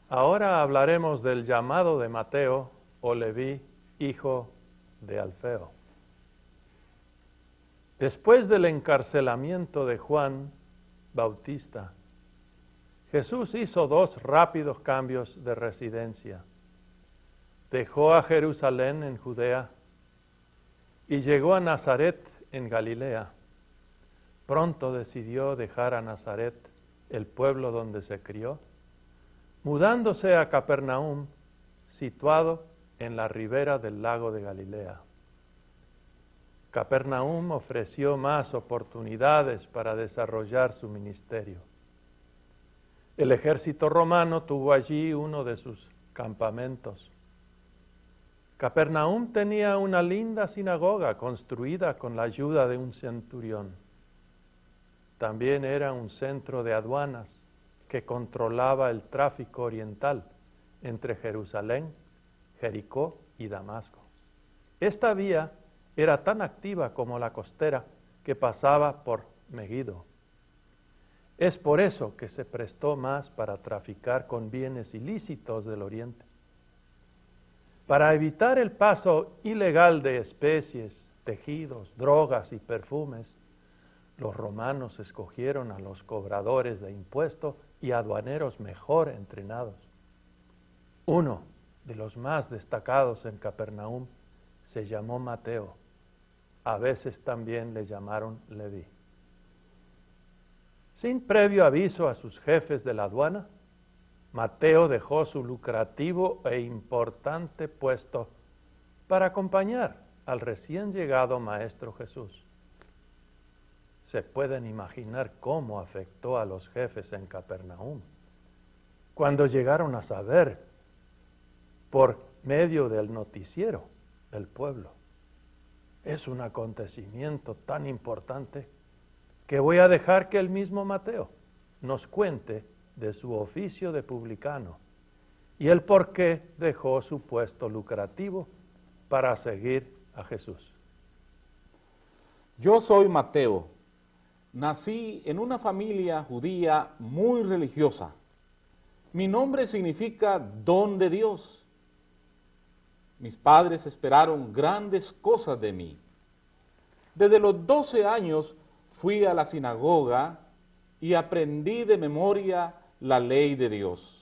Ahora hablaremos del llamado de Mateo o Leví, hijo de Alfeo. Después del encarcelamiento de Juan Bautista, Jesús hizo dos rápidos cambios de residencia. Dejó a Jerusalén en Judea y llegó a Nazaret en Galilea. Pronto decidió dejar a Nazaret, el pueblo donde se crió, mudándose a Capernaum, situado en la ribera del lago de Galilea. Capernaum ofreció más oportunidades para desarrollar su ministerio. El ejército romano tuvo allí uno de sus campamentos. Capernaum tenía una linda sinagoga construida con la ayuda de un centurión. También era un centro de aduanas que controlaba el tráfico oriental entre Jerusalén, Jericó y Damasco. Esta vía era tan activa como la costera que pasaba por Megiddo. Es por eso que se prestó más para traficar con bienes ilícitos del oriente. Para evitar el paso ilegal de especies, tejidos, drogas y perfumes, los romanos escogieron a los cobradores de impuestos y aduaneros mejor entrenados. Uno de los más destacados en Capernaum se llamó Mateo. A veces también le llamaron Leví. Sin previo aviso a sus jefes de la aduana, Mateo dejó su lucrativo e importante puesto para acompañar al recién llegado Maestro Jesús. Se pueden imaginar cómo afectó a los jefes en Capernaum cuando llegaron a saber por medio del noticiero del pueblo. Es un acontecimiento tan importante que voy a dejar que el mismo Mateo nos cuente de su oficio de publicano y el por qué dejó su puesto lucrativo para seguir a Jesús. Yo soy Mateo. Nací en una familia judía muy religiosa. Mi nombre significa don de Dios. Mis padres esperaron grandes cosas de mí. Desde los 12 años fui a la sinagoga y aprendí de memoria la ley de Dios.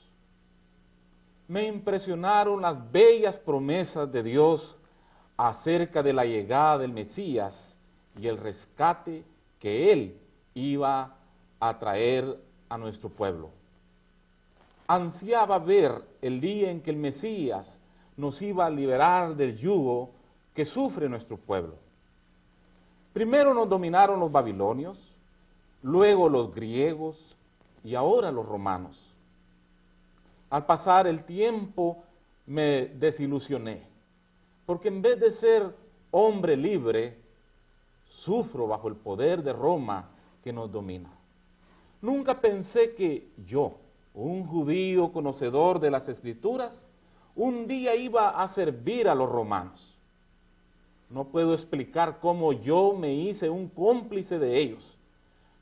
Me impresionaron las bellas promesas de Dios acerca de la llegada del Mesías y el rescate que Él iba a traer a nuestro pueblo. Ansiaba ver el día en que el Mesías nos iba a liberar del yugo que sufre nuestro pueblo. Primero nos dominaron los babilonios, luego los griegos y ahora los romanos. Al pasar el tiempo me desilusioné, porque en vez de ser hombre libre, sufro bajo el poder de Roma que nos domina. Nunca pensé que yo, un judío conocedor de las Escrituras, un día iba a servir a los romanos. No puedo explicar cómo yo me hice un cómplice de ellos,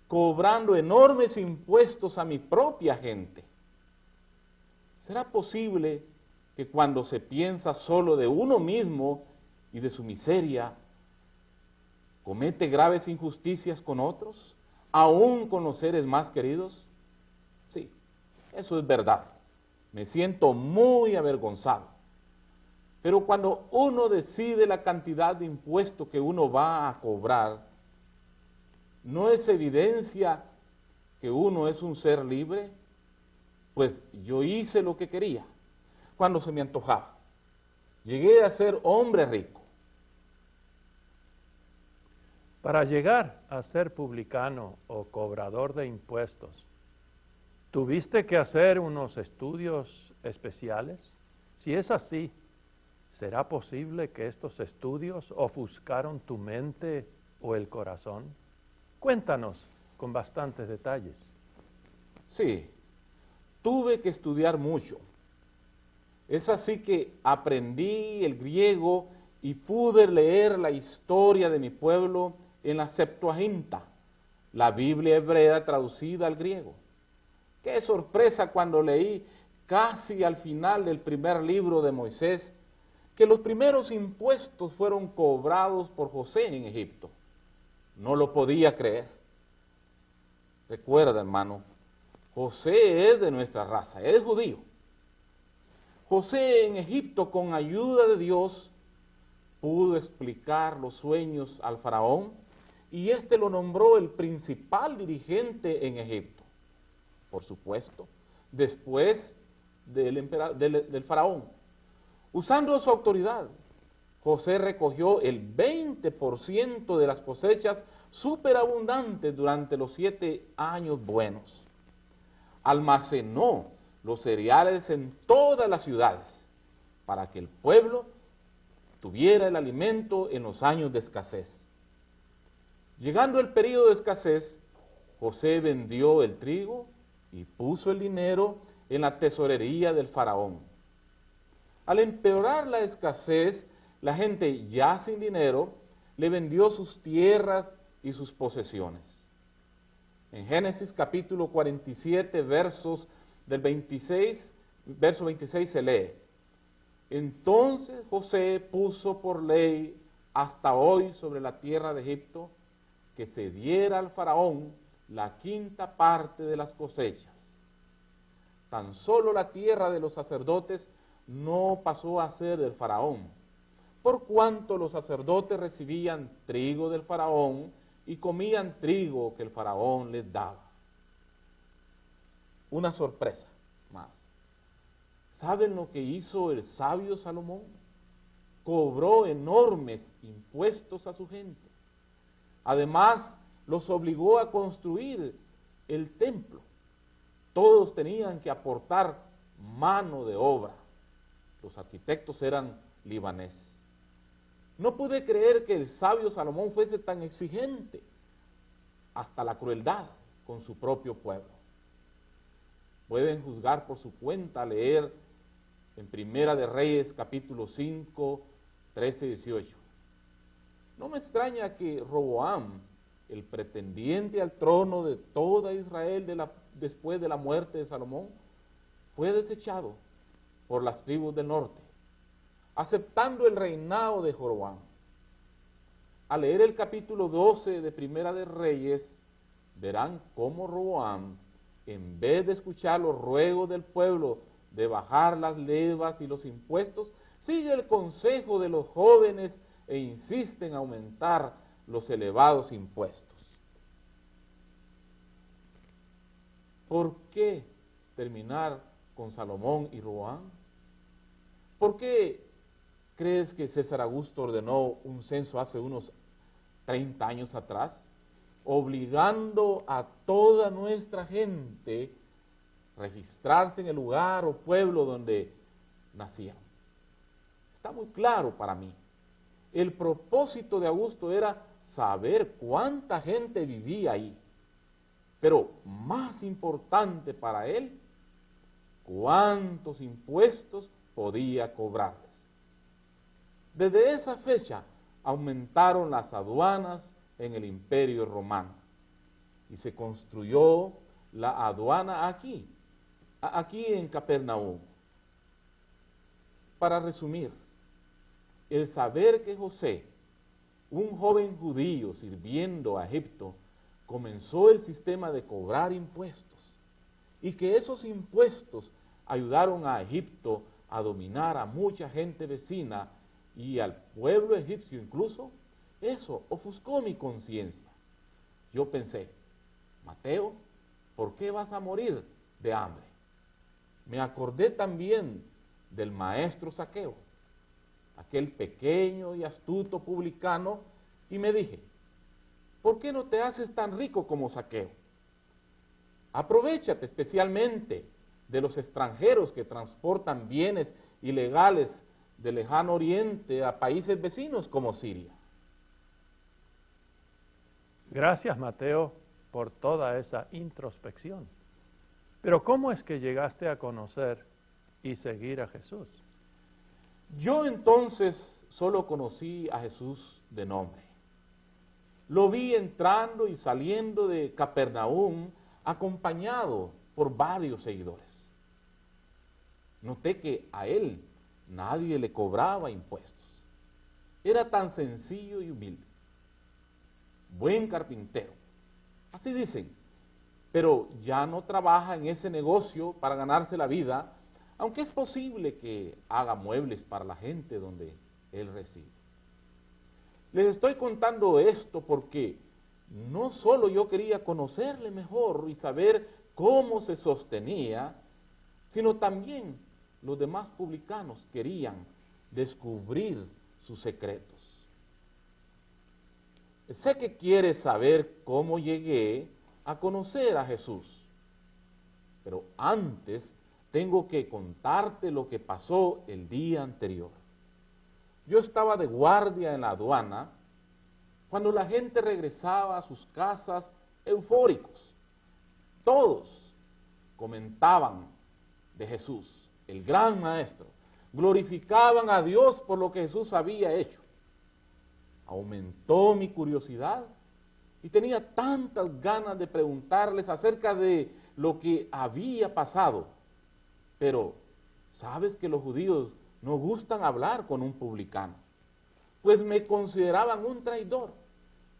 cobrando enormes impuestos a mi propia gente. ¿Será posible que cuando se piensa solo de uno mismo y de su miseria, comete graves injusticias con otros, aún con los seres más queridos? Sí, eso es verdad. Me siento muy avergonzado. Pero cuando uno decide la cantidad de impuestos que uno va a cobrar, ¿no es evidencia que uno es un ser libre? Pues yo hice lo que quería, cuando se me antojaba. Llegué a ser hombre rico. Para llegar a ser publicano o cobrador de impuestos, ¿tuviste que hacer unos estudios especiales? Si es así, ¿será posible que estos estudios ofuscaron tu mente o el corazón? Cuéntanos con bastantes detalles. Sí, tuve que estudiar mucho. Es así que aprendí el griego y pude leer la historia de mi pueblo en la Septuaginta, la Biblia hebrea traducida al griego. Qué sorpresa cuando leí casi al final del primer libro de Moisés, que los primeros impuestos fueron cobrados por José en Egipto. No lo podía creer. Recuerda, hermano, José es de nuestra raza, él es judío. José en Egipto, con ayuda de Dios, pudo explicar los sueños al faraón y éste lo nombró el principal dirigente en Egipto. Por supuesto, después del faraón. Usando su autoridad, José recogió el 20% de las cosechas superabundantes durante los 7 años buenos. Almacenó los cereales en todas las ciudades para que el pueblo tuviera el alimento en los años de escasez. Llegando el periodo de escasez, José vendió el trigo y puso el dinero en la tesorería del faraón. Al empeorar la escasez, la gente ya sin dinero le vendió sus tierras y sus posesiones. En Génesis capítulo 47, verso 26 se lee: Entonces José puso por ley hasta hoy sobre la tierra de Egipto que se diera al faraón la 5ª parte de las cosechas. Tan solo la tierra de los sacerdotes no pasó a ser del faraón, por cuanto los sacerdotes recibían trigo del faraón y comían trigo que el faraón les daba. Una sorpresa más. ¿Saben lo que hizo el sabio Salomón? Cobró enormes impuestos a su gente. Además, los obligó a construir el templo. Todos tenían que aportar mano de obra. Los arquitectos eran libaneses. No pude creer que el sabio Salomón fuese tan exigente, hasta la crueldad con su propio pueblo. Pueden juzgar por su cuenta, leer en Primera de Reyes, capítulo 5, 13 y 18. No me extraña que Roboam, el pretendiente al trono de toda Israel después de la muerte de Salomón, fue desechado por las tribus del norte, aceptando el reinado de Joroboam. Al leer el capítulo 12 de Primera de Reyes, verán cómo Roboam, en vez de escuchar los ruegos del pueblo de bajar las levas y los impuestos, sigue el consejo de los jóvenes e insiste en aumentar los elevados impuestos. ¿Por qué terminar con Salomón y Roboam? ¿Por qué crees que César Augusto ordenó un censo hace unos 30 años atrás, obligando a toda nuestra gente a registrarse en el lugar o pueblo donde nacían? Está muy claro para mí. El propósito de Augusto era saber cuánta gente vivía ahí, pero más importante para él, cuántos impuestos podía cobrarles. Desde esa fecha aumentaron las aduanas en el Imperio Romano y se construyó la aduana aquí en Capernaum. Para resumir, el saber que José, un joven judío sirviendo a Egipto, comenzó el sistema de cobrar impuestos y que esos impuestos ayudaron a Egipto a dominar a mucha gente vecina y al pueblo egipcio incluso, eso ofuscó mi conciencia. Yo pensé, Mateo, ¿por qué vas a morir de hambre? Me acordé también del maestro Zaqueo, aquel pequeño y astuto publicano, y me dije, ¿por qué no te haces tan rico como Zaqueo? Aprovéchate especialmente de los extranjeros que transportan bienes ilegales del lejano oriente a países vecinos como Siria. Gracias, Mateo, por toda esa introspección. Pero ¿cómo es que llegaste a conocer y seguir a Jesús? Yo entonces solo conocí a Jesús de nombre. Lo vi entrando y saliendo de Capernaum acompañado por varios seguidores. noté que a él nadie le cobraba impuestos. Era tan sencillo y humilde. Buen carpintero. Así dicen. Pero ya no trabaja en ese negocio para ganarse la vida, aunque es posible que haga muebles para la gente donde él reside. Les estoy contando esto porque no solo yo quería conocerle mejor y saber cómo se sostenía, sino también los demás publicanos querían descubrir sus secretos. Sé que quieres saber cómo llegué a conocer a Jesús, pero antes tengo que contarte lo que pasó el día anterior. Yo estaba de guardia en la aduana cuando la gente regresaba a sus casas eufóricos. Todos comentaban de Jesús, el gran maestro, glorificaban a Dios por lo que Jesús había hecho. Aumentó mi curiosidad y tenía tantas ganas de preguntarles acerca de lo que había pasado. Pero, ¿sabes que los judíos no gustan hablar con un publicano? Pues me consideraban un traidor,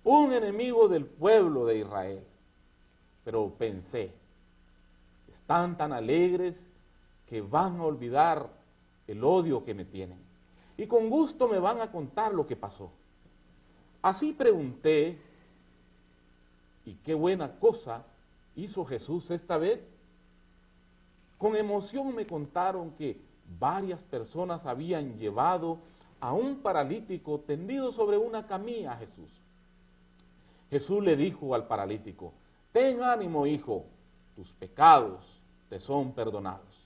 un enemigo del pueblo de Israel. Pero pensé, están tan alegres que van a olvidar el odio que me tienen. Y con gusto me van a contar lo que pasó. Así pregunté, ¿y qué buena cosa hizo Jesús esta vez? Con emoción me contaron que varias personas habían llevado a un paralítico tendido sobre una camilla a Jesús. Jesús le dijo al paralítico, ten ánimo, hijo, tus pecados te son perdonados.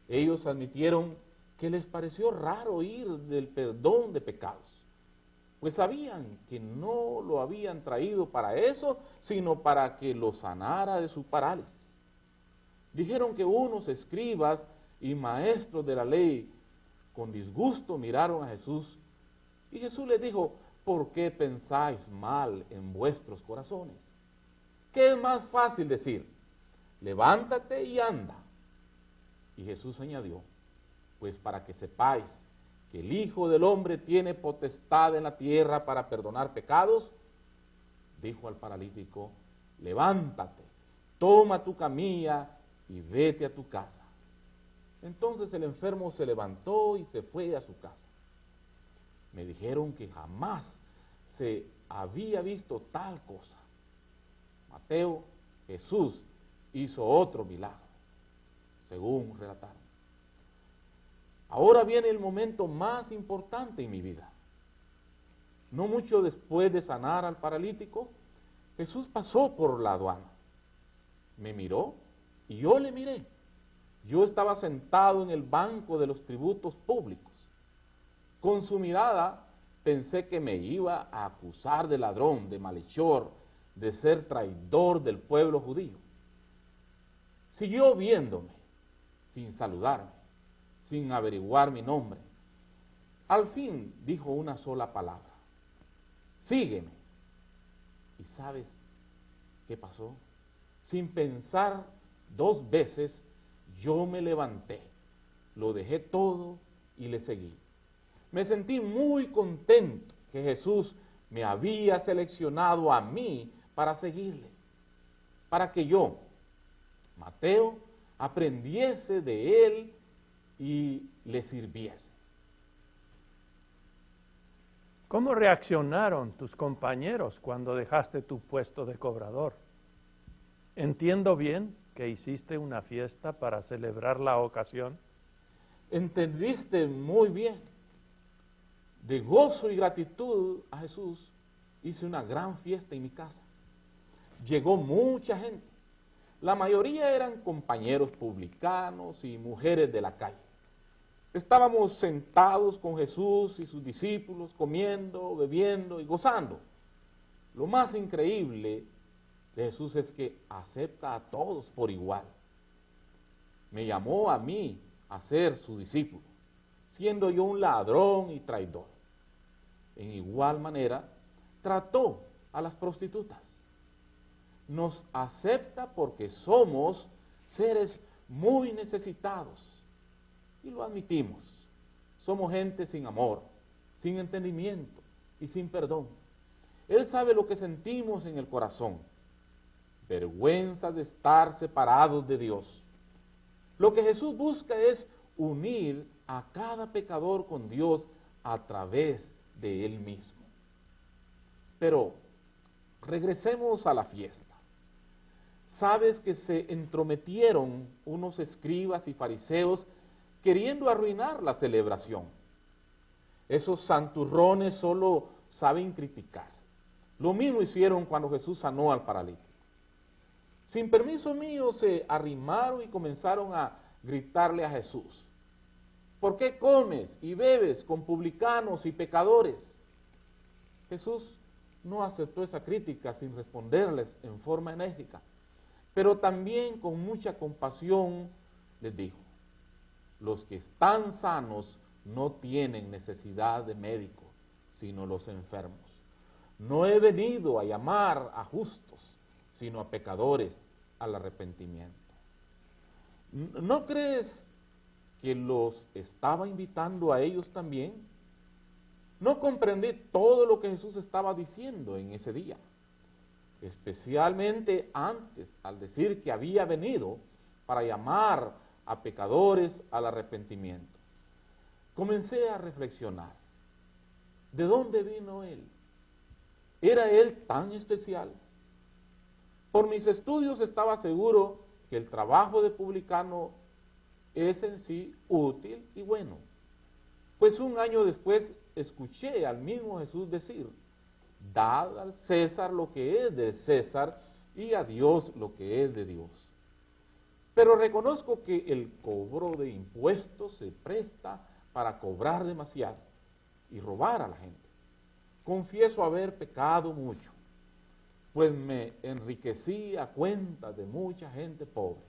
Ellos admitieron que les pareció raro oír del perdón de pecados, pues sabían que no lo habían traído para eso, sino para que lo sanara de su parálisis. Dijeron que unos escribas y maestros de la ley con disgusto miraron a Jesús, y Jesús les dijo, ¿por qué pensáis mal en vuestros corazones? ¿Qué es más fácil decir? Levántate y anda. Y Jesús añadió, pues para que sepáis que el Hijo del Hombre tiene potestad en la tierra para perdonar pecados, dijo al paralítico, levántate, toma tu camilla y vete a tu casa. Entonces el enfermo se levantó y se fue a su casa. Me dijeron que jamás se había visto tal cosa. Mateo, Jesús hizo otro milagro, según relataron. Ahora viene el momento más importante en mi vida. No mucho después de sanar al paralítico, Jesús pasó por la aduana. Me miró y yo le miré. Yo estaba sentado en el banco de los tributos públicos. Con su mirada pensé que me iba a acusar de ladrón, de malhechor, de ser traidor del pueblo judío. Siguió viéndome, sin saludarme, sin averiguar mi nombre. Al fin dijo una sola palabra, sígueme. ¿Y sabes qué pasó? Sin pensar dos veces, yo me levanté, lo dejé todo y le seguí. Me sentí muy contento que Jesús me había seleccionado a mí para seguirle, para que yo, Mateo, aprendiese de él y le sirviese. ¿Cómo reaccionaron tus compañeros cuando dejaste tu puesto de cobrador? Entiendo bien que hiciste una fiesta para celebrar la ocasión. Entendiste muy bien. De gozo y gratitud a Jesús, hice una gran fiesta en mi casa. Llegó mucha gente. La mayoría eran compañeros publicanos y mujeres de la calle. Estábamos sentados con Jesús y sus discípulos, comiendo, bebiendo y gozando. Lo más increíble de Jesús es que acepta a todos por igual. Me llamó a mí a ser su discípulo, siendo yo un ladrón y traidor. En igual manera, trató a las prostitutas. Nos acepta porque somos seres muy necesitados, y lo admitimos. Somos gente sin amor, sin entendimiento y sin perdón. Él sabe lo que sentimos en el corazón. Vergüenza de estar separados de Dios. Lo que Jesús busca es unir a cada pecador con Dios a través de Él mismo. Pero regresemos a la fiesta. Sabes que se entrometieron unos escribas y fariseos queriendo arruinar la celebración. Esos santurrones solo saben criticar. Lo mismo hicieron cuando Jesús sanó al paralítico. Sin permiso mío se arrimaron y comenzaron a gritarle a Jesús: ¿por qué comes y bebes con publicanos y pecadores? Jesús no aceptó esa crítica sin responderles en forma enérgica, pero también con mucha compasión les dijo: los que están sanos no tienen necesidad de médico, sino los enfermos. No he venido a llamar a justos, sino a pecadores al arrepentimiento. ¿No crees que los estaba invitando a ellos también? No comprendí todo lo que Jesús estaba diciendo en ese día, especialmente antes, al decir que había venido para llamar a pecadores al arrepentimiento. Comencé a reflexionar. ¿De dónde vino Él? ¿Era Él tan especial? Por mis estudios estaba seguro que el trabajo de publicano es en sí útil y bueno. Pues un año después escuché al mismo Jesús decir: dad al César lo que es de César y a Dios lo que es de Dios. Pero reconozco que el cobro de impuestos se presta para cobrar demasiado y robar a la gente. Confieso haber pecado mucho, pues me enriquecí a cuenta de mucha gente pobre.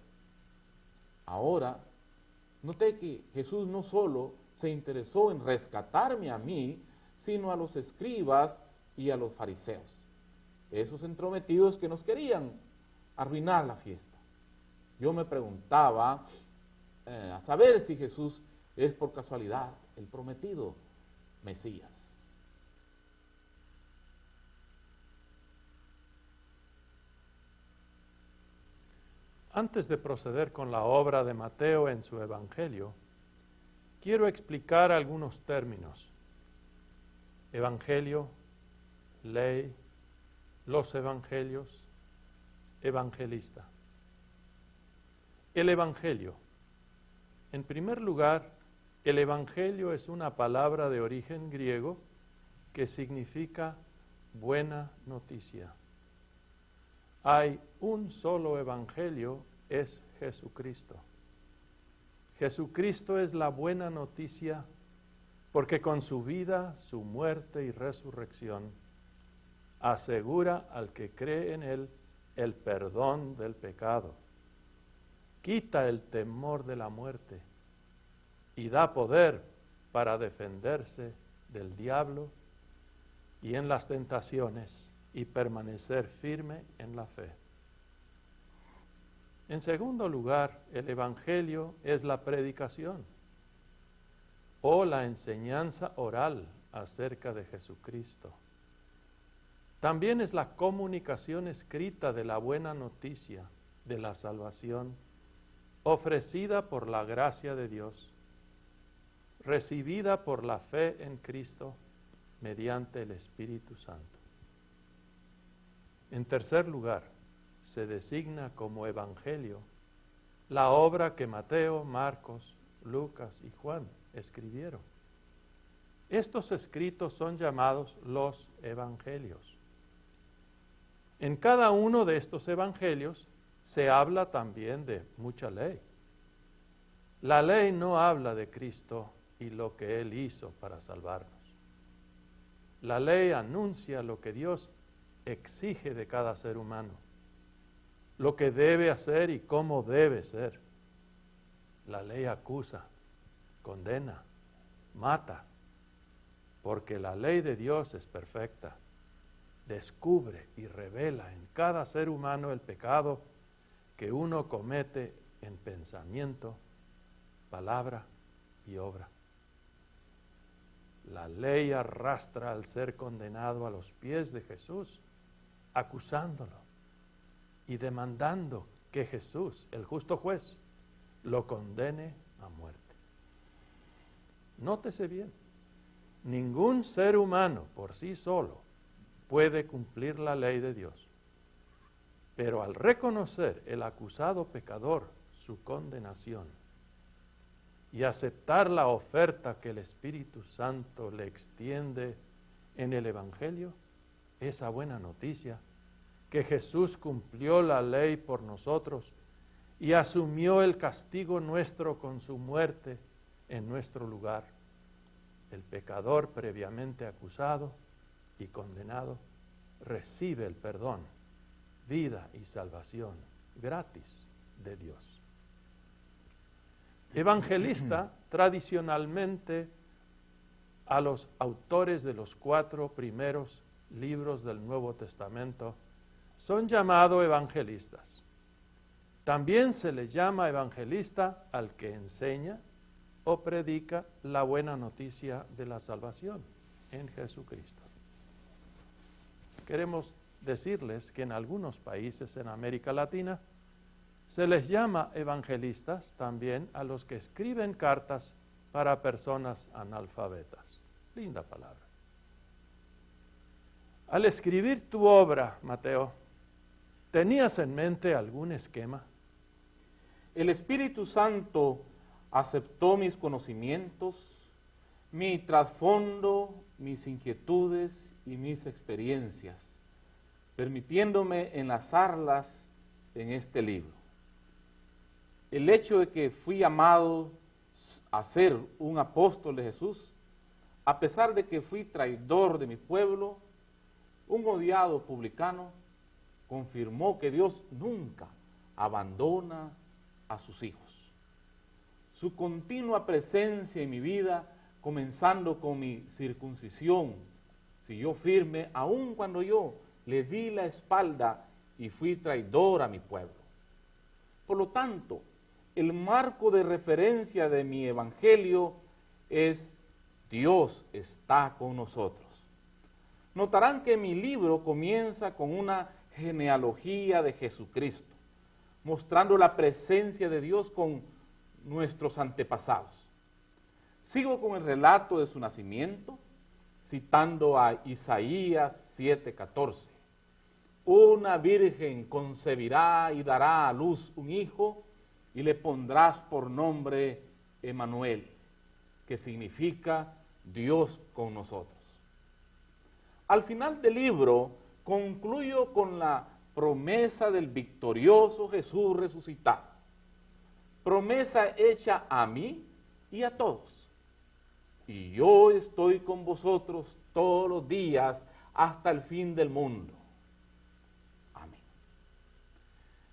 Ahora, noté que Jesús no solo se interesó en rescatarme a mí, sino a los escribas y a los fariseos, esos entrometidos que nos querían arruinar la fiesta. Yo me preguntaba a saber si Jesús es por casualidad el prometido Mesías. Antes de proceder con la obra de Mateo en su Evangelio, quiero explicar algunos términos: Evangelio, ley, los evangelios, evangelista. El Evangelio. En primer lugar, el Evangelio es una palabra de origen griego que significa buena noticia. Hay un solo Evangelio, es Jesucristo. Jesucristo es la buena noticia porque con su vida, su muerte y resurrección asegura al que cree en Él el perdón del pecado, quita el temor de la muerte y da poder para defenderse del diablo y en las tentaciones y permanecer firme en la fe. En segundo lugar, el Evangelio es la predicación o la enseñanza oral acerca de Jesucristo. También es la comunicación escrita de la buena noticia de la salvación ofrecida por la gracia de Dios, recibida por la fe en Cristo mediante el Espíritu Santo. En tercer lugar, se designa como Evangelio la obra que Mateo, Marcos, Lucas y Juan escribieron. Estos escritos son llamados los Evangelios. En cada uno de estos Evangelios se habla también de mucha ley. La ley no habla de Cristo y lo que Él hizo para salvarnos. La ley anuncia lo que Dios exige de cada ser humano, lo que debe hacer y cómo debe ser. La ley acusa, condena, mata, porque la ley de Dios es perfecta. Descubre y revela en cada ser humano el pecado que uno comete en pensamiento, palabra y obra. La ley arrastra al ser condenado a los pies de Jesús, acusándolo y demandando que Jesús, el justo juez, lo condene a muerte. Nótese bien, ningún ser humano por sí solo puede cumplir la ley de Dios, pero al reconocer el acusado pecador su condenación y aceptar la oferta que el Espíritu Santo le extiende en el Evangelio, esa buena noticia, que Jesús cumplió la ley por nosotros y asumió el castigo nuestro con su muerte en nuestro lugar. El pecador previamente acusado y condenado recibe el perdón, vida y salvación gratis de Dios. Evangelista, tradicionalmente, a los autores de los 4 primeros libros del Nuevo Testamento son llamados evangelistas. También se le llama evangelista al que enseña o predica la buena noticia de la salvación en Jesucristo. Queremos decirles que en algunos países en América Latina se les llama evangelistas también a los que escriben cartas para personas analfabetas. Linda palabra. Al escribir tu obra, Mateo, ¿tenías en mente algún esquema? El Espíritu Santo aceptó mis conocimientos, mi trasfondo, mis inquietudes y mis experiencias, permitiéndome enlazarlas en este libro. El hecho de que fui llamado a ser un apóstol de Jesús, a pesar de que fui traidor de mi pueblo, un odiado publicano, confirmó que Dios nunca abandona a sus hijos. Su continua presencia en mi vida, comenzando con mi circuncisión, siguió firme aun cuando yo le di la espalda y fui traidor a mi pueblo. Por lo tanto, el marco de referencia de mi evangelio es Dios está con nosotros. Notarán que mi libro comienza con una genealogía de Jesucristo, mostrando la presencia de Dios con nuestros antepasados. Sigo con el relato de su nacimiento, citando a Isaías 7:14. Una virgen concebirá y dará a luz un hijo, y le pondrás por nombre Emmanuel, que significa Dios con nosotros. Al final del libro concluyo con la promesa del victorioso Jesús resucitado, promesa hecha a mí y a todos. Y yo estoy con vosotros todos los días hasta el fin del mundo. Amén.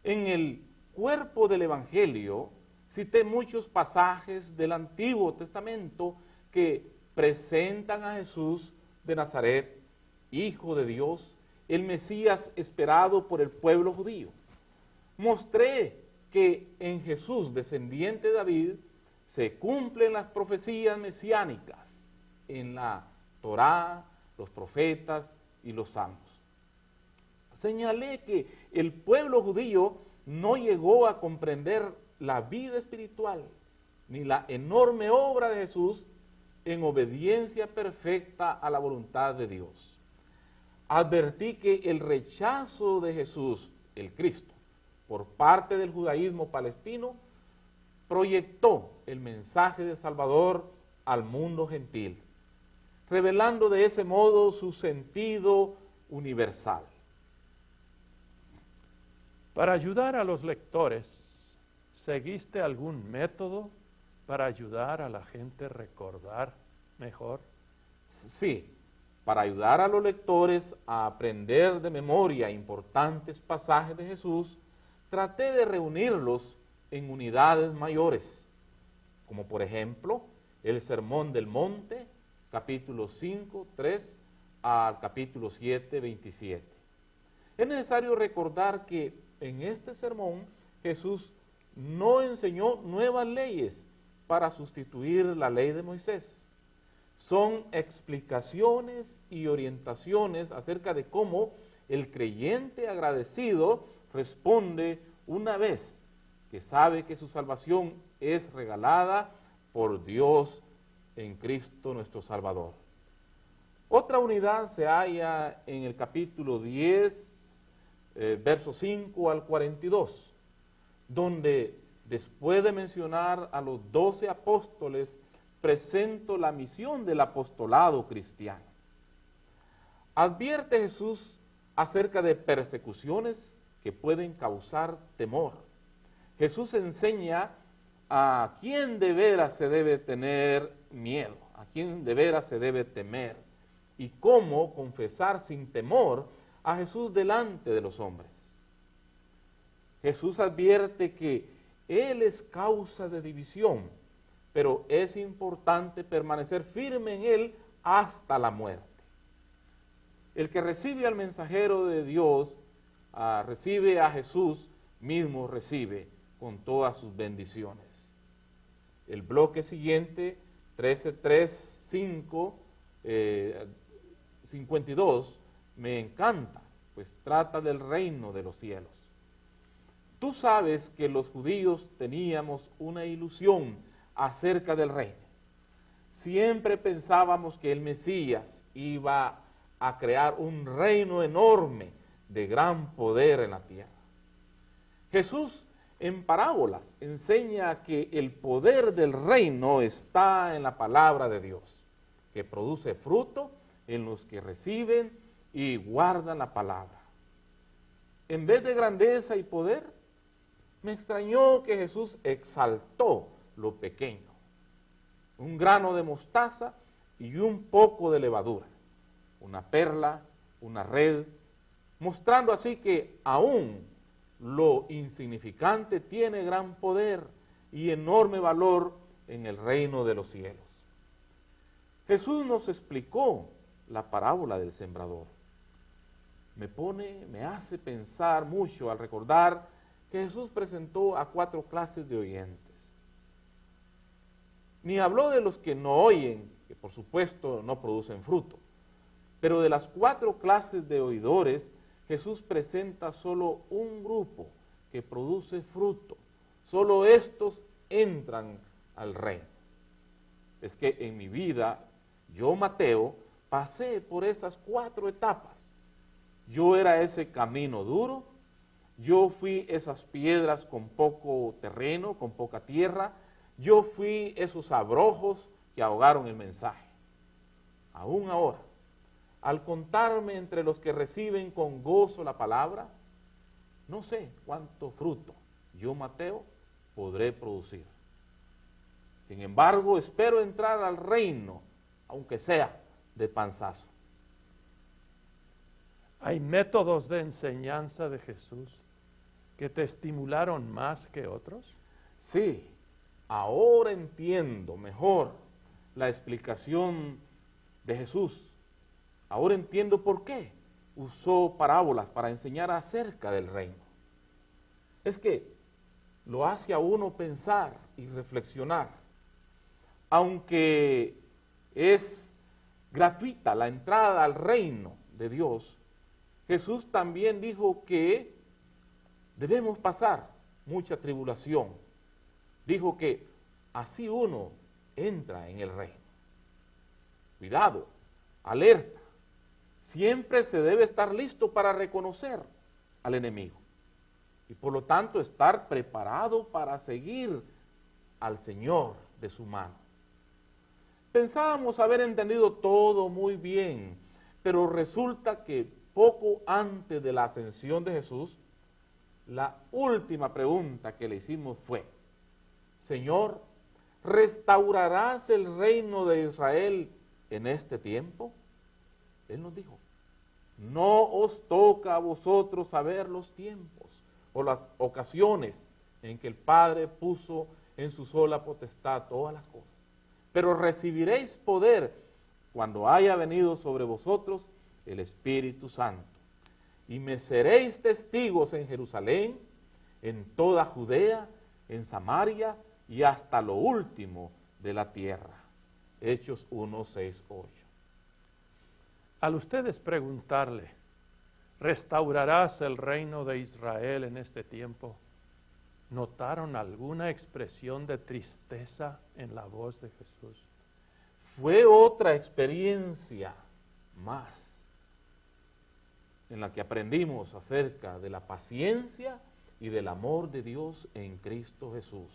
En el cuerpo del Evangelio cité muchos pasajes del Antiguo Testamento que presentan a Jesús de Nazaret, Hijo de Dios, el Mesías esperado por el pueblo judío. Mostré que en Jesús, descendiente de David, se cumplen las profecías mesiánicas en la Torá, los profetas y los salmos. Señalé que el pueblo judío no llegó a comprender la vida espiritual ni la enorme obra de Jesús en obediencia perfecta a la voluntad de Dios. Advertí que el rechazo de Jesús, el Cristo, por parte del judaísmo palestino, proyectó el mensaje del Salvador al mundo gentil, revelando de ese modo su sentido universal. Para ayudar a los lectores, ¿seguiste algún método para ayudar a la gente a recordar mejor? Sí, para ayudar a los lectores a aprender de memoria importantes pasajes de Jesús, traté de reunirlos en unidades mayores, como por ejemplo el Sermón del Monte, capítulo 5, 3 al capítulo 7, 27. Es necesario recordar que en este sermón Jesús no enseñó nuevas leyes para sustituir la ley de Moisés. Son explicaciones y orientaciones acerca de cómo el creyente agradecido responde una vez que sabe que su salvación es regalada por Dios en Cristo nuestro Salvador. Otra unidad se halla en el capítulo 10, versos 5 al 42, donde después de mencionar a los 12 apóstoles, presento la misión del apostolado cristiano. Advierte Jesús acerca de persecuciones que pueden causar temor. Jesús enseña a quién de veras se debe tener miedo, a quién de veras se debe temer, y cómo confesar sin temor a Jesús delante de los hombres. Jesús advierte que Él es causa de división, pero es importante permanecer firme en Él hasta la muerte. El que recibe al mensajero de Dios, recibe a Jesús mismo, recibe con todas sus bendiciones. El bloque siguiente, 13:3, 52, me encanta, pues trata del reino de los cielos. Tú sabes que los judíos teníamos una ilusión acerca del reino. Siempre pensábamos que el Mesías iba a crear un reino enorme de gran poder en la tierra. Jesús en parábolas enseña que el poder del reino está en la palabra de Dios, que produce fruto en los que reciben y guardan la palabra. En vez de grandeza y poder, me extrañó que Jesús exaltó lo pequeño, un grano de mostaza y un poco de levadura, una perla, una red, mostrando así que aún lo insignificante tiene gran poder y enorme valor en el reino de los cielos. Jesús nos explicó la parábola del sembrador. Me hace pensar mucho al recordar que Jesús presentó a 4 clases de oyentes. Ni habló de los que no oyen, que por supuesto no producen fruto, pero de las 4 clases de oidores, Jesús presenta solo un grupo que produce fruto. Solo estos entran al reino. Es que en mi vida, yo, Mateo, pasé por esas 4 etapas. Yo era ese camino duro, yo fui esas piedras con poco terreno, con poca tierra, yo fui esos abrojos que ahogaron el mensaje. Aún ahora, al contarme entre los que reciben con gozo la palabra, no sé cuánto fruto yo, Mateo, podré producir. Sin embargo, espero entrar al reino, aunque sea de panzazo. ¿Hay métodos de enseñanza de Jesús que te estimularon más que otros? Sí, ahora entiendo mejor la explicación de Jesús. Ahora entiendo por qué usó parábolas para enseñar acerca del reino. Es que lo hace a uno pensar y reflexionar. Aunque es gratuita la entrada al reino de Dios, Jesús también dijo que debemos pasar mucha tribulación. Dijo que así uno entra en el reino. Cuidado, alerta. Siempre se debe estar listo para reconocer al enemigo y por lo tanto estar preparado para seguir al Señor de su mano. Pensábamos haber entendido todo muy bien, pero resulta que poco antes de la ascensión de Jesús, la última pregunta que le hicimos fue: Señor, ¿restaurarás el reino de Israel en este tiempo? Él nos dijo: no os toca a vosotros saber los tiempos o las ocasiones en que el Padre puso en su sola potestad todas las cosas, pero recibiréis poder cuando haya venido sobre vosotros el Espíritu Santo, y me seréis testigos en Jerusalén, en toda Judea, en Samaria y hasta lo último de la tierra. Hechos 1, 6, 8. Al ustedes preguntarle, ¿restaurarás el reino de Israel en este tiempo? ¿Notaron alguna expresión de tristeza en la voz de Jesús? Fue otra experiencia más en la que aprendimos acerca de la paciencia y del amor de Dios en Cristo Jesús.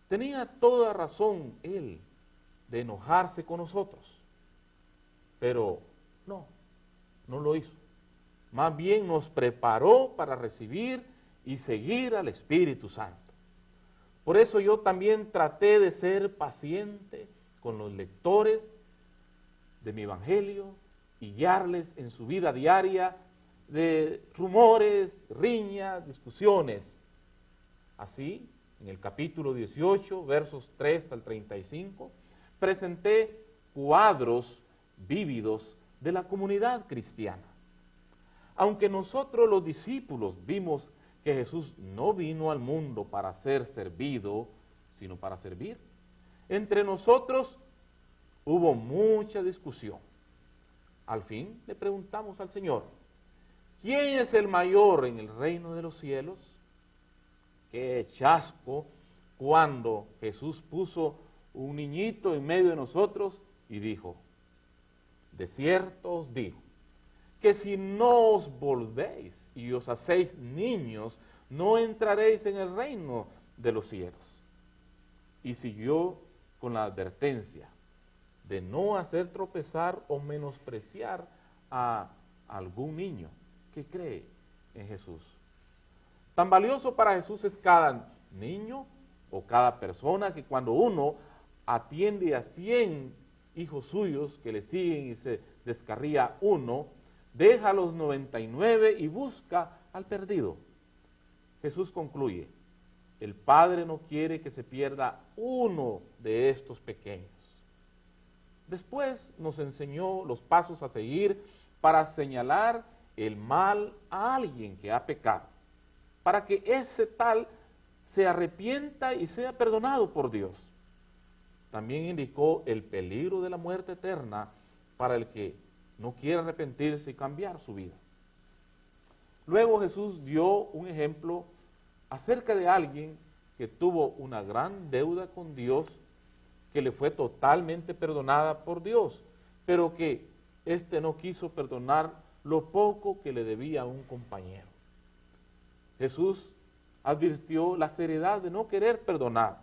Tenía toda razón Él de enojarse con nosotros, pero no lo hizo. Más bien nos preparó para recibir y seguir al Espíritu Santo. Por eso yo también traté de ser paciente con los lectores de mi Evangelio y guiarles en su vida diaria de rumores, riñas, discusiones. Así, en el capítulo 18, versos 3 al 35, presenté cuadros vívidos de la comunidad cristiana. Aunque nosotros los discípulos vimos que Jesús no vino al mundo para ser servido, sino para servir, entre nosotros hubo mucha discusión. Al fin le preguntamos al Señor, ¿quién es el mayor en el reino de los cielos? Qué chasco cuando Jesús puso un niñito en medio de nosotros y dijo, de cierto os digo, que si no os volvéis y os hacéis niños, no entraréis en el reino de los cielos. Y siguió con la advertencia de no hacer tropezar o menospreciar a algún niño que cree en Jesús. Tan valioso para Jesús es cada niño o cada persona que cuando uno atiende a 100 hijos suyos que le siguen y se descarría uno, deja a los 99 y busca al perdido. Jesús concluye, el Padre no quiere que se pierda uno de estos pequeños. Después nos enseñó los pasos a seguir para señalar el mal a alguien que ha pecado, para que ese tal se arrepienta y sea perdonado por Dios. También indicó el peligro de la muerte eterna para el que no quiere arrepentirse y cambiar su vida. Luego Jesús dio un ejemplo acerca de alguien que tuvo una gran deuda con Dios, que le fue totalmente perdonada por Dios, pero que éste no quiso perdonar lo poco que le debía a un compañero. Jesús advirtió la seriedad de no querer perdonar.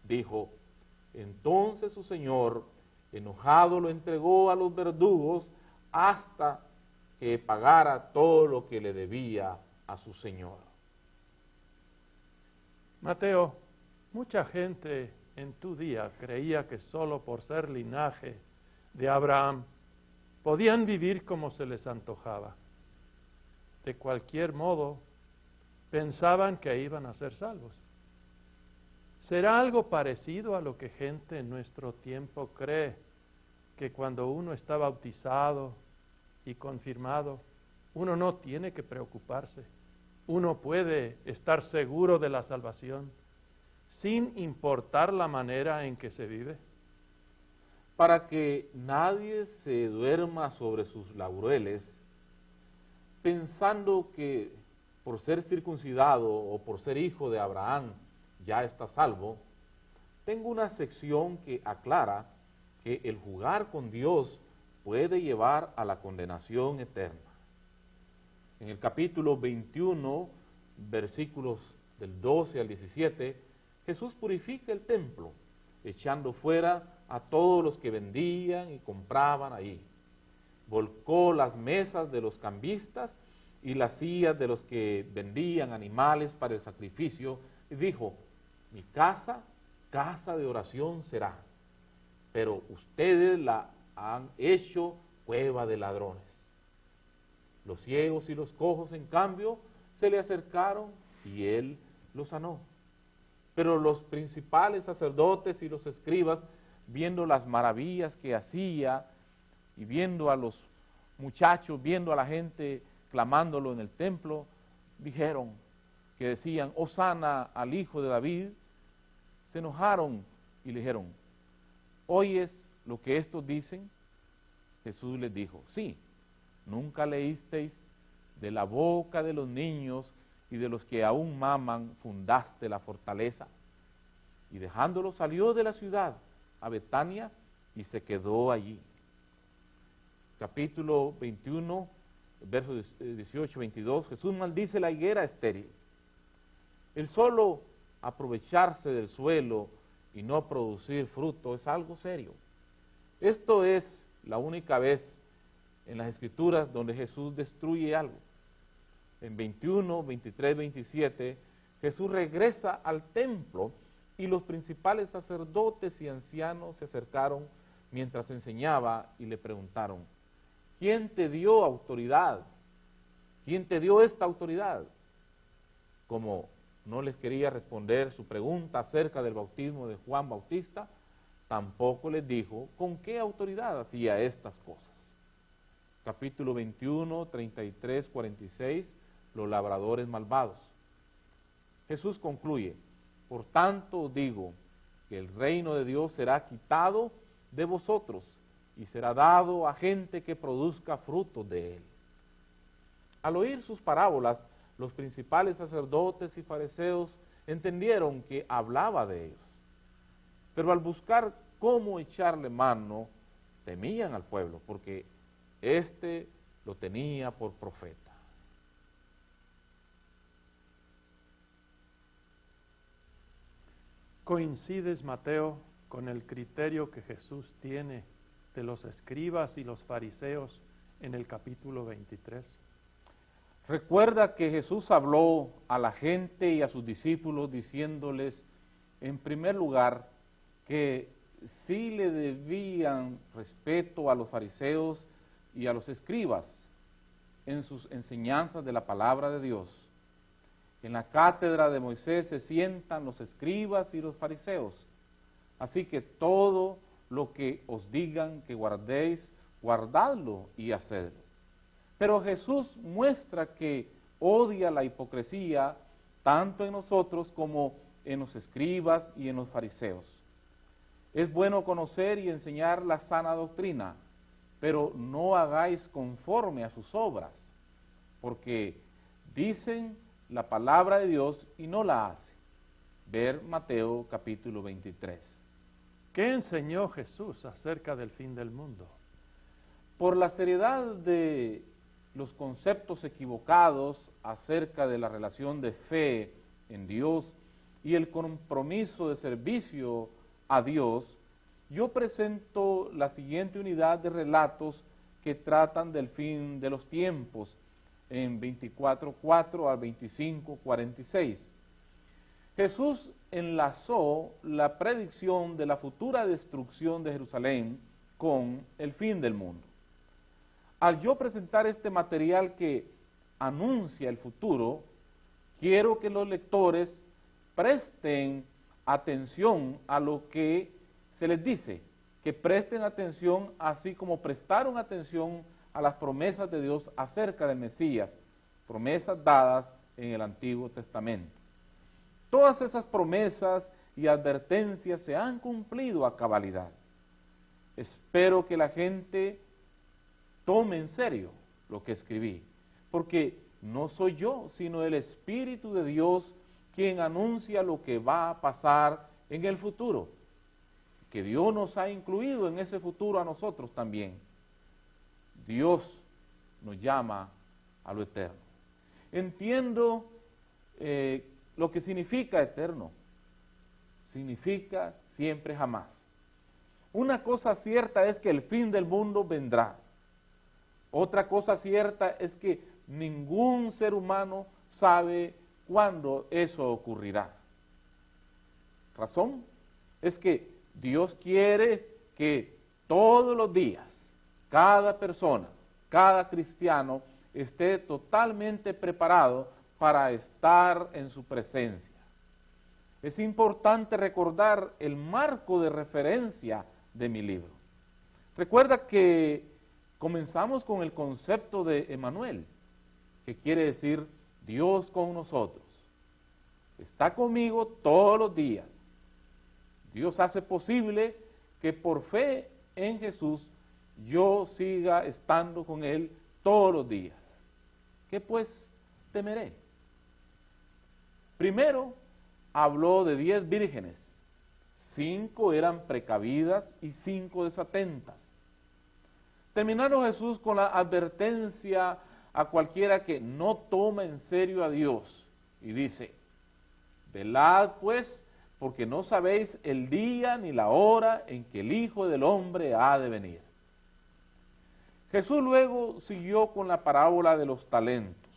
Dijo, entonces su Señor, enojado, lo entregó a los verdugos hasta que pagara todo lo que le debía a su Señor. Mateo, mucha gente en tu día creía que solo por ser linaje de Abraham podían vivir como se les antojaba. De cualquier modo, pensaban que iban a ser salvos. ¿Será algo parecido a lo que gente en nuestro tiempo cree, que cuando uno está bautizado y confirmado, uno no tiene que preocuparse? Uno puede estar seguro de la salvación, sin importar la manera en que se vive. Para que nadie se duerma sobre sus laureles, pensando que por ser circuncidado o por ser hijo de Abraham ya está salvo, tengo una sección que aclara que el jugar con Dios puede llevar a la condenación eterna. En el capítulo 21, versículos del 12 al 17, Jesús purifica el templo, echando fuera a todos los que vendían y compraban ahí. Volcó las mesas de los cambistas y las sillas de los que vendían animales para el sacrificio, y dijo, mi casa, casa de oración será, pero ustedes la han hecho cueva de ladrones. Los ciegos y los cojos, en cambio, se le acercaron y él los sanó. Pero los principales sacerdotes y los escribas, viendo las maravillas que hacía y viendo a los muchachos, viendo a la gente clamándolo en el templo, dijeron, que decían, Hosana al Hijo de David, se enojaron y le dijeron, ¿oyes lo que estos dicen? Jesús les dijo, sí, ¿nunca leísteis de la boca de los niños y de los que aún maman fundaste la fortaleza? Y dejándolo salió de la ciudad a Betania y se quedó allí. Capítulo 21, versos 18-22, Jesús maldice la higuera estéril. El solo aprovecharse del suelo y no producir fruto es algo serio. Esto es la única vez en las Escrituras donde Jesús destruye algo. En 21, 23, 27, Jesús regresa al templo y los principales sacerdotes y ancianos se acercaron mientras enseñaba y le preguntaron, ¿quién te dio autoridad? ¿Quién te dio esta autoridad? Como no les quería responder su pregunta acerca del bautismo de Juan Bautista, tampoco les dijo con qué autoridad hacía estas cosas. Capítulo 21, 33, 46, los labradores malvados. Jesús concluye, por tanto os digo que el reino de Dios será quitado de vosotros y será dado a gente que produzca frutos de él. Al oír sus parábolas, los principales sacerdotes y fariseos entendieron que hablaba de ellos, pero al buscar cómo echarle mano, temían al pueblo, porque éste lo tenía por profeta. ¿Coincides, Mateo, con el criterio que Jesús tiene de los escribas y los fariseos en el capítulo 23? Recuerda que Jesús habló a la gente y a sus discípulos diciéndoles, en primer lugar, que sí le debían respeto a los fariseos y a los escribas en sus enseñanzas de la palabra de Dios. En la cátedra de Moisés se sientan los escribas y los fariseos, así que todo lo que os digan que guardéis, guardadlo y hacedlo. Pero Jesús muestra que odia la hipocresía tanto en nosotros como en los escribas y en los fariseos. Es bueno conocer y enseñar la sana doctrina, pero no hagáis conforme a sus obras, porque dicen la palabra de Dios y no la hacen. Ver Mateo capítulo 23. ¿Qué enseñó Jesús acerca del fin del mundo? Por la seriedad de los conceptos equivocados acerca de la relación de fe en Dios y el compromiso de servicio a Dios, yo presento la siguiente unidad de relatos que tratan del fin de los tiempos en 24:4 al 25:46. Jesús enlazó la predicción de la futura destrucción de Jerusalén con el fin del mundo. Al yo presentar este material que anuncia el futuro, quiero que los lectores presten atención a lo que se les dice, que presten atención así como prestaron atención a las promesas de Dios acerca del Mesías, promesas dadas en el Antiguo Testamento. Todas esas promesas y advertencias se han cumplido a cabalidad. Espero que la gente tome en serio lo que escribí, porque no soy yo, sino el Espíritu de Dios quien anuncia lo que va a pasar en el futuro, que Dios nos ha incluido en ese futuro a nosotros también. Dios nos llama a lo eterno. Entiendo lo que significa eterno. Significa siempre jamás. Una cosa cierta es que el fin del mundo vendrá. Otra cosa cierta es que ningún ser humano sabe cuándo eso ocurrirá. Razón es que Dios quiere que todos los días, cada persona, cada cristiano, esté totalmente preparado para estar en su presencia. Es importante recordar el marco de referencia de mi libro. Recuerda que comenzamos con el concepto de Emmanuel, que quiere decir Dios con nosotros. Está conmigo todos los días. Dios hace posible que por fe en Jesús yo siga estando con Él todos los días. ¿Qué pues temeré? Primero, habló de 10 vírgenes. 5 eran precavidas y 5 desatentas. Terminaron Jesús con la advertencia a cualquiera que no toma en serio a Dios. Y dice, velad pues, porque no sabéis el día ni la hora en que el Hijo del Hombre ha de venir. Jesús luego siguió con la parábola de los talentos,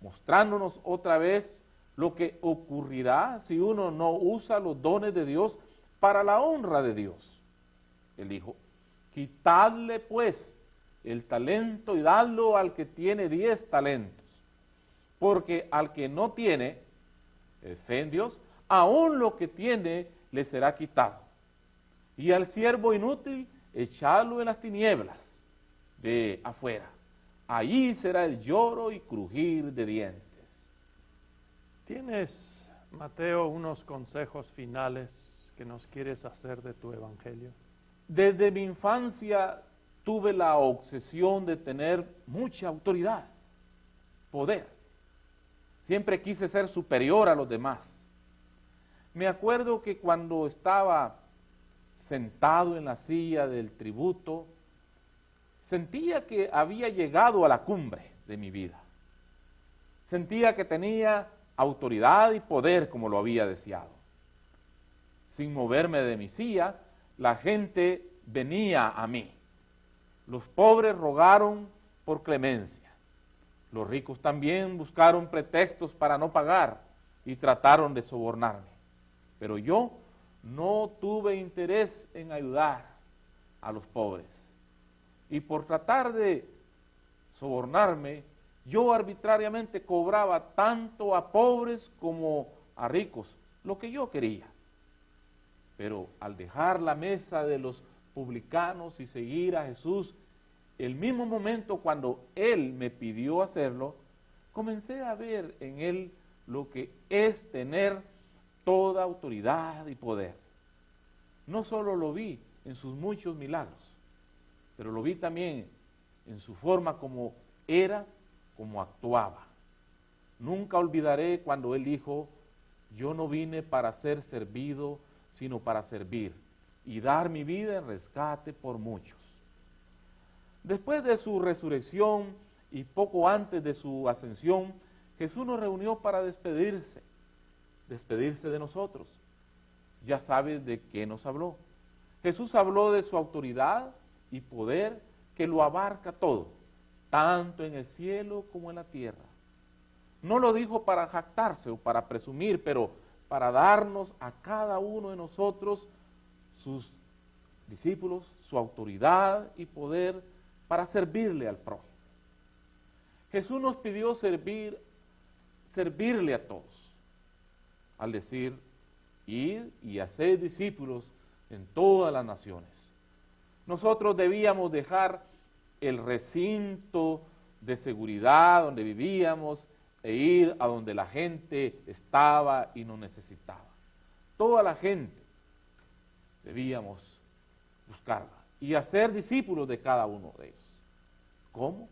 mostrándonos otra vez lo que ocurrirá si uno no usa los dones de Dios para la honra de Dios. Él dijo, quitadle pues el talento y dadlo al que tiene 10 talentos, porque al que no tiene fe en Dios, aún lo que tiene le será quitado. Y al siervo inútil, echadlo en las tinieblas de afuera. Allí será el lloro y crujir de dientes. ¿Tienes, Mateo, unos consejos finales que nos quieres hacer de tu evangelio? Desde mi infancia tuve la obsesión de tener mucha autoridad, poder. Siempre quise ser superior a los demás. Me acuerdo que cuando estaba sentado en la silla del tributo, sentía que había llegado a la cumbre de mi vida. Sentía que tenía autoridad y poder como lo había deseado. Sin moverme de mi silla, la gente venía a mí. Los pobres rogaron por clemencia. Los ricos también buscaron pretextos para no pagar y trataron de sobornarme. Pero yo no tuve interés en ayudar a los pobres. Y por tratar de sobornarme, yo arbitrariamente cobraba tanto a pobres como a ricos, lo que yo quería. Pero al dejar la mesa de los publicanos y seguir a Jesús, el mismo momento cuando Él me pidió hacerlo, comencé a ver en Él lo que es tener toda autoridad y poder. No solo lo vi en sus muchos milagros, pero lo vi también en su forma como era, como actuaba. Nunca olvidaré cuando Él dijo, yo no vine para ser servido, sino para servir y dar mi vida en rescate por muchos. Después de su resurrección y poco antes de su ascensión, Jesús nos reunió para despedirse de nosotros. Ya sabes de qué nos habló. Jesús habló de su autoridad y poder que lo abarca todo, tanto en el cielo como en la tierra. No lo dijo para jactarse o para presumir, pero para darnos a cada uno de nosotros, sus discípulos, su autoridad y poder para servirle al prójimo. Jesús nos pidió servirle a todos, al decir, id y haced discípulos en todas las naciones. Nosotros debíamos dejar el recinto de seguridad donde vivíamos e ir a donde la gente estaba y nos necesitaba. Toda la gente debíamos buscarla y hacer discípulos de cada uno de ellos. ¿Cómo?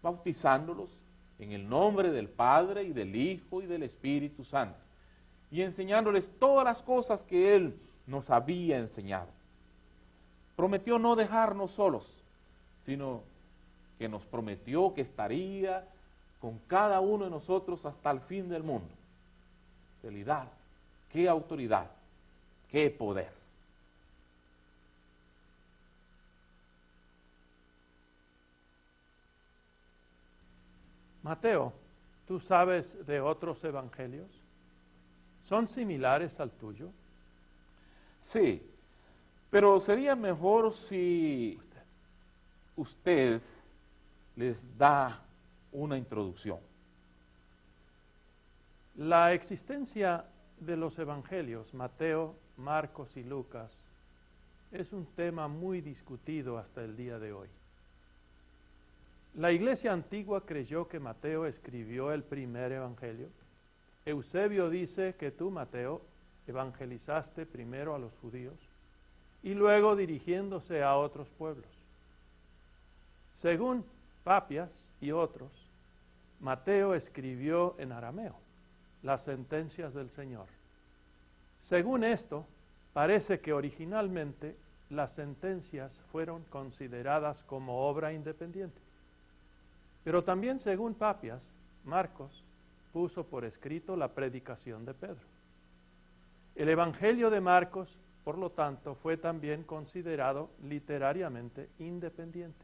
Bautizándolos en el nombre del Padre y del Hijo y del Espíritu Santo y enseñándoles todas las cosas que Él nos había enseñado. Prometió no dejarnos solos, sino que nos prometió que estaría con cada uno de nosotros hasta el fin del mundo. ¡Qué realidad! ¡Qué autoridad! ¡Qué poder! Mateo, ¿tú sabes de otros evangelios? ¿Son similares al tuyo? Sí, pero sería mejor si usted les da una introducción. La existencia de los evangelios, Mateo, Marcos y Lucas, es un tema muy discutido hasta el día de hoy. La iglesia antigua creyó que Mateo escribió el primer evangelio. Eusebio dice que tú, Mateo, evangelizaste primero a los judíos y luego dirigiéndose a otros pueblos. Según Papias y otros, Mateo escribió en arameo las sentencias del Señor. Según esto, parece que originalmente las sentencias fueron consideradas como obra independiente. Pero también, según Papias, Marcos puso por escrito la predicación de Pedro. El Evangelio de Marcos, por lo tanto, fue también considerado literariamente independiente.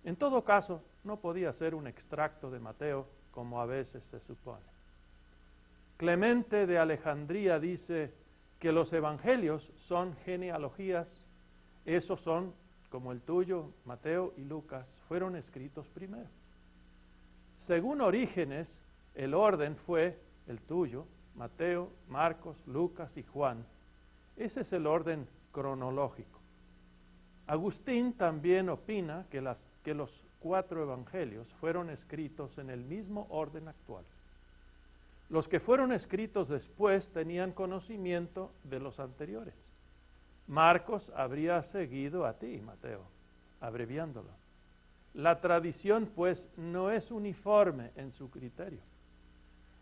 En todo caso, no podía ser un extracto de Mateo, como a veces se supone. Clemente de Alejandría dice que los evangelios son genealogías, esos son, como el tuyo, Mateo y Lucas, fueron escritos primero. Según Orígenes, el orden fue el tuyo, Mateo, Marcos, Lucas y Juan. Ese es el orden cronológico. Agustín también opina que los 4 evangelios fueron escritos en el mismo orden actual. Los que fueron escritos después tenían conocimiento de los anteriores. Marcos habría seguido a ti, Mateo, abreviándolo. La tradición, pues, no es uniforme en su criterio.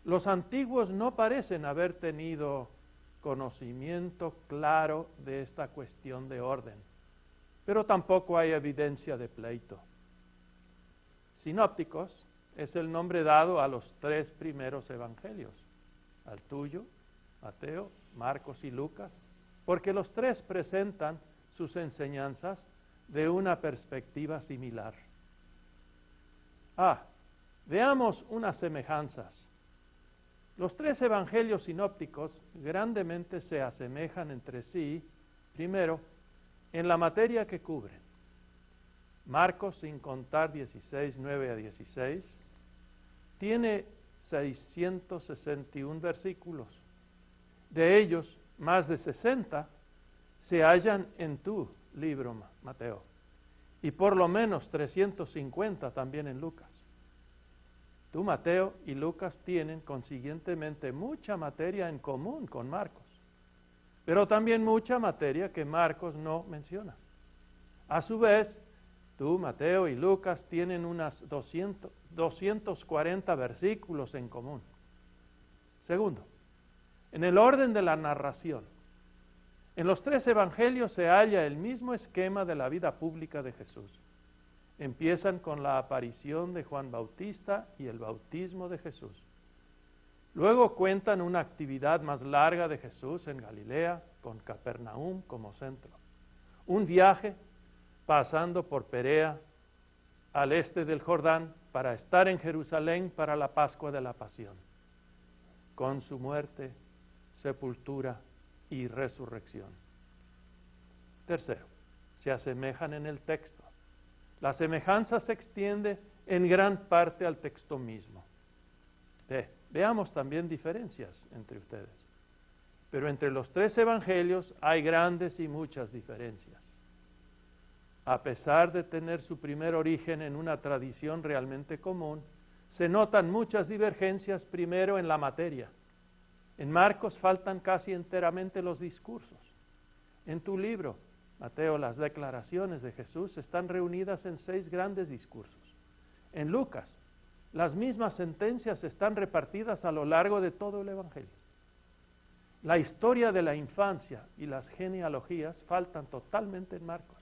Los antiguos no parecen haber tenido conocimiento claro de esta cuestión de orden, pero tampoco hay evidencia de pleito. Sinópticos es el nombre dado a los 3 primeros evangelios, al tuyo, Mateo, Marcos y Lucas, porque los 3 presentan sus enseñanzas de una perspectiva similar. Veamos unas semejanzas. Los 3 evangelios sinópticos grandemente se asemejan entre sí, primero, en la materia que cubren. Marcos, sin contar 16, 9 a 16, tiene 661 versículos. De ellos, más de 60 se hallan en tu libro, Mateo, y por lo menos 350 también en Lucas. Tú, Mateo y Lucas tienen consiguientemente mucha materia en común con Marcos, pero también mucha materia que Marcos no menciona. A su vez, tú, Mateo y Lucas tienen unas 240 versículos en común. Segundo, en el orden de la narración, en los 3 evangelios se halla el mismo esquema de la vida pública de Jesús. Empiezan con la aparición de Juan Bautista y el bautismo de Jesús. Luego cuentan una actividad más larga de Jesús en Galilea, con Capernaum como centro. Un viaje pasando por Perea, al este del Jordán, para estar en Jerusalén para la Pascua de la Pasión, con su muerte, sepultura y resurrección. Tercero, se asemejan en el texto. La semejanza se extiende en gran parte al texto mismo. Veamos también diferencias entre ustedes. Pero entre los 3 evangelios hay grandes y muchas diferencias. A pesar de tener su primer origen en una tradición realmente común, se notan muchas divergencias primero en la materia. En Marcos faltan casi enteramente los discursos. En tu libro, Mateo, las declaraciones de Jesús están reunidas en 6 grandes discursos. En Lucas, las mismas sentencias están repartidas a lo largo de todo el Evangelio. La historia de la infancia y las genealogías faltan totalmente en Marcos.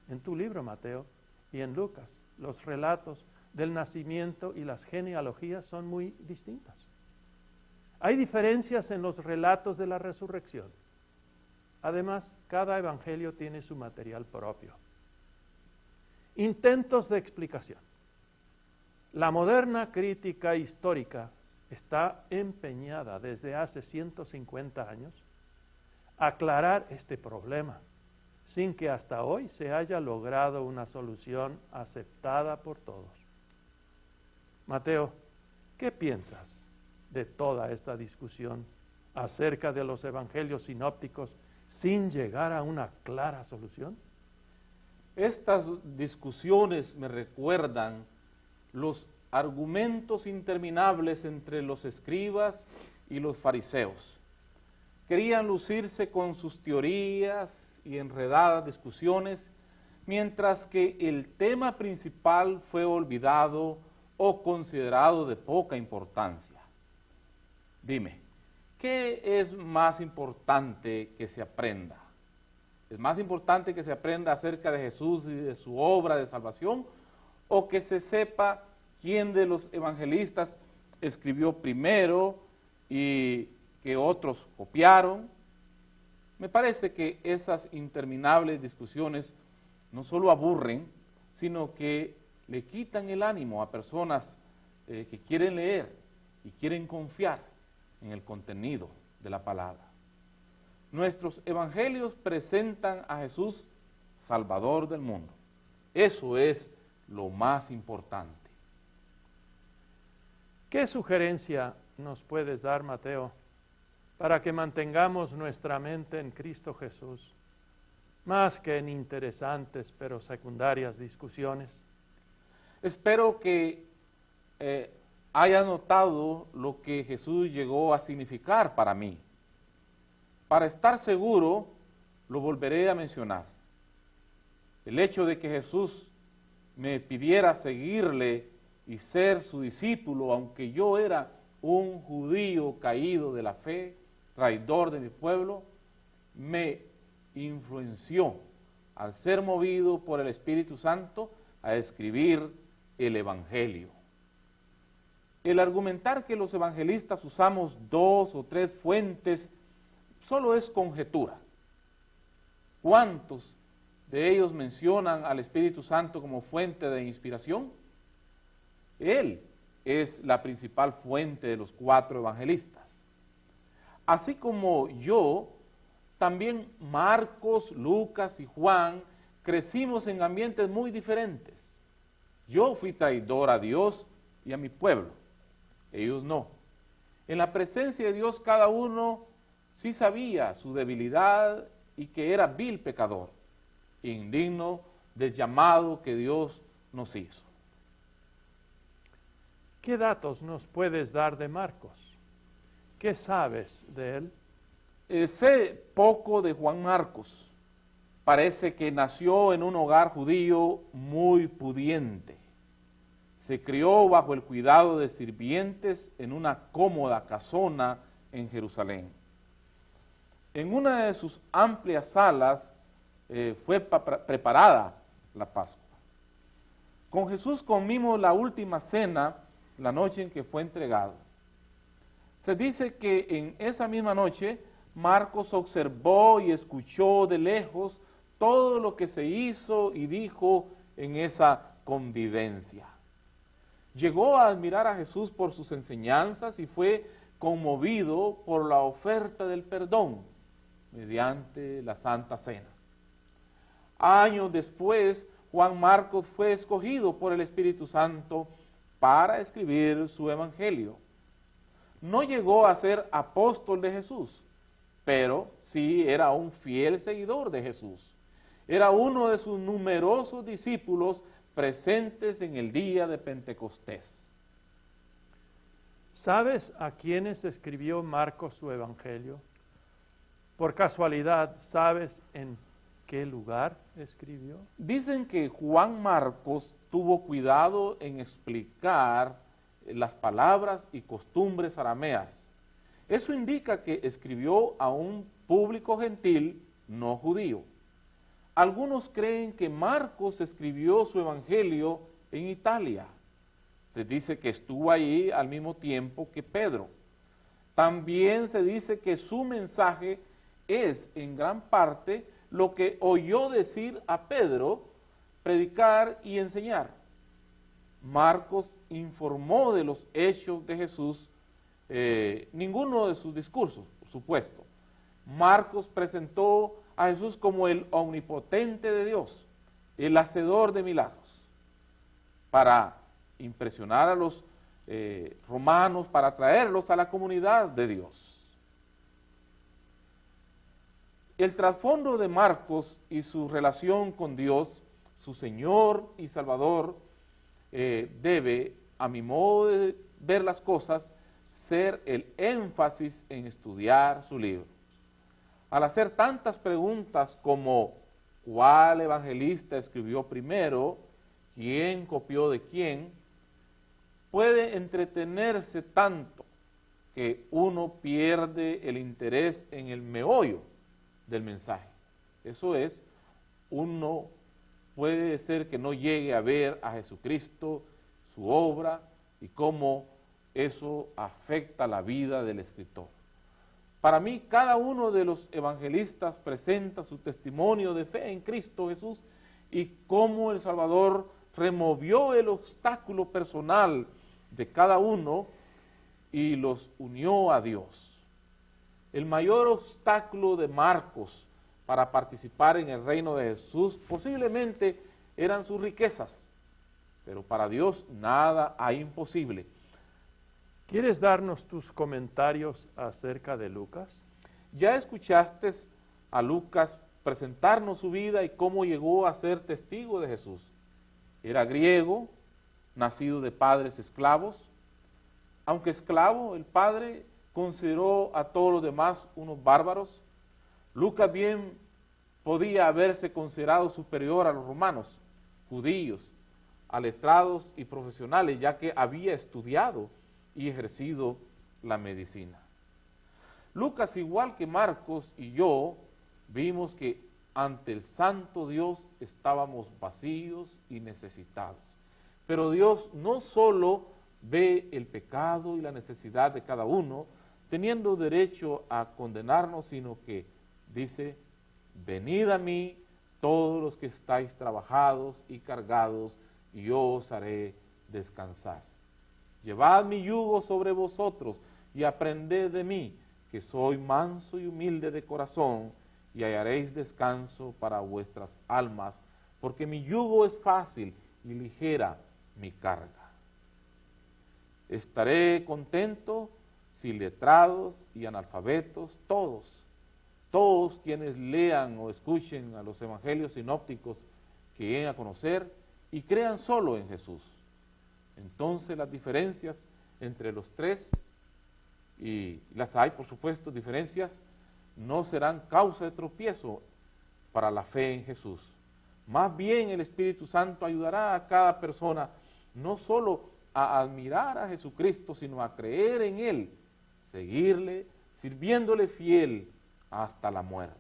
En tu libro, Mateo, y en Lucas, los relatos del nacimiento y las genealogías son muy distintas. Hay diferencias en los relatos de la resurrección. Además, cada evangelio tiene su material propio. Intentos de explicación. La moderna crítica histórica está empeñada desde hace 150 años a aclarar este problema, sin que hasta hoy se haya logrado una solución aceptada por todos. Mateo, ¿qué piensas de toda esta discusión acerca de los evangelios sinópticos sin llegar a una clara solución? Estas discusiones me recuerdan los argumentos interminables entre los escribas y los fariseos. querían lucirse con sus teorías y enredadas discusiones, mientras que el tema principal fue olvidado o considerado de poca importancia. Dime, ¿qué es más importante que se aprenda? ¿Es más importante que se aprenda acerca de Jesús y de su obra de salvación, o que se sepa quién de los evangelistas escribió primero y que otros copiaron? Me parece que esas interminables discusiones no solo aburren, sino que le quitan el ánimo a personas que quieren leer y quieren confiar en el contenido de la palabra. Nuestros evangelios presentan a Jesús Salvador del mundo. Eso es lo más importante. ¿Qué sugerencia nos puedes dar, Mateo, para que mantengamos nuestra mente en Cristo Jesús, más que en interesantes pero secundarias discusiones? Espero que haya notado lo que Jesús llegó a significar para mí. Para estar seguro, lo volveré a mencionar. El hecho de que Jesús me pidiera seguirle y ser su discípulo, aunque yo era un judío caído de la fe, traidor de mi pueblo, me influenció al ser movido por el Espíritu Santo a escribir el Evangelio. El argumentar que los evangelistas usamos 2 o 3 fuentes solo es conjetura. ¿Cuántos de ellos mencionan al Espíritu Santo como fuente de inspiración? Él es la principal fuente de los 4 evangelistas. Así como yo, también Marcos, Lucas y Juan crecimos en ambientes muy diferentes. Yo fui traidor a Dios y a mi pueblo, ellos no. En la presencia de Dios cada uno sí sabía su debilidad y que era vil pecador, indigno del llamado que Dios nos hizo. ¿Qué datos nos puedes dar de Marcos? ¿Qué sabes de él? Sé poco de Juan Marcos. Parece que nació en un hogar judío muy pudiente. Se crió bajo el cuidado de sirvientes en una cómoda casona en Jerusalén. En una de sus amplias salas fue preparada la Pascua. Con Jesús comimos la última cena la noche en que fue entregado. Se dice que en esa misma noche Marcos observó y escuchó de lejos todo lo que se hizo y dijo en esa convivencia. Llegó a admirar a Jesús por sus enseñanzas y fue conmovido por la oferta del perdón mediante la Santa Cena. Años después, Juan Marcos fue escogido por el Espíritu Santo para escribir su evangelio. No llegó a ser apóstol de Jesús, pero sí era un fiel seguidor de Jesús. Era uno de sus numerosos discípulos presentes en el día de Pentecostés. ¿Sabes a quiénes escribió Marcos su evangelio? Por casualidad, ¿sabes en qué lugar escribió? Dicen que Juan Marcos tuvo cuidado en explicar las palabras y costumbres arameas. Eso indica que escribió a un público gentil no judío. Algunos creen que Marcos escribió su evangelio en Italia. Se dice que estuvo allí al mismo tiempo que Pedro. También se dice que su mensaje es en gran parte lo que oyó decir a Pedro, predicar y enseñar. Marcos informó de los hechos de Jesús, ninguno de sus discursos, por supuesto. Marcos presentó a Jesús como el omnipotente de Dios, el hacedor de milagros, para impresionar a los romanos, para traerlos a la comunidad de Dios. El trasfondo de Marcos y su relación con Dios, su Señor y Salvador, debe, a mi modo de ver las cosas, ser el énfasis en estudiar su libro. al hacer tantas preguntas como ¿cuál evangelista escribió primero? ¿Quién copió de quién? Puede entretenerse tanto que uno pierde el interés en el meollo del mensaje. Eso es, uno puede ser que no llegue a ver a Jesucristo, su obra y cómo eso afecta la vida del escritor. Para mí, cada uno de los evangelistas presenta su testimonio de fe en Cristo Jesús y cómo el Salvador removió el obstáculo personal de cada uno y los unió a Dios. El mayor obstáculo de Marcos para participar en el reino de Jesús posiblemente eran sus riquezas, pero para Dios nada hay imposible. ¿Quieres darnos tus comentarios acerca de Lucas? Ya escuchaste a Lucas presentarnos su vida y cómo llegó a ser testigo de Jesús. Era griego, nacido de padres esclavos. Aunque esclavo, el padre consideró a todos los demás unos bárbaros. Lucas bien podía haberse considerado superior a los romanos, judíos, a letrados y profesionales, ya que había estudiado y ejercido la medicina. Lucas, igual que Marcos y yo, vimos que ante el santo Dios estábamos vacíos y necesitados. Pero Dios no solo ve el pecado y la necesidad de cada uno, teniendo derecho a condenarnos, sino que dice, venid a mí todos los que estáis trabajados y cargados, y yo os haré descansar. Llevad mi yugo sobre vosotros y aprended de mí, que soy manso y humilde de corazón, y hallaréis descanso para vuestras almas, porque mi yugo es fácil y ligera mi carga. Estaré contento si letrados y analfabetos, todos quienes lean o escuchen a los evangelios sinópticos que lleguen a conocer y crean solo en Jesús. Entonces las diferencias entre los tres, y las hay por supuesto, diferencias, no serán causa de tropiezo para la fe en Jesús. Más bien el Espíritu Santo ayudará a cada persona no solo a admirar a Jesucristo, sino a creer en Él, seguirle, sirviéndole fiel hasta la muerte.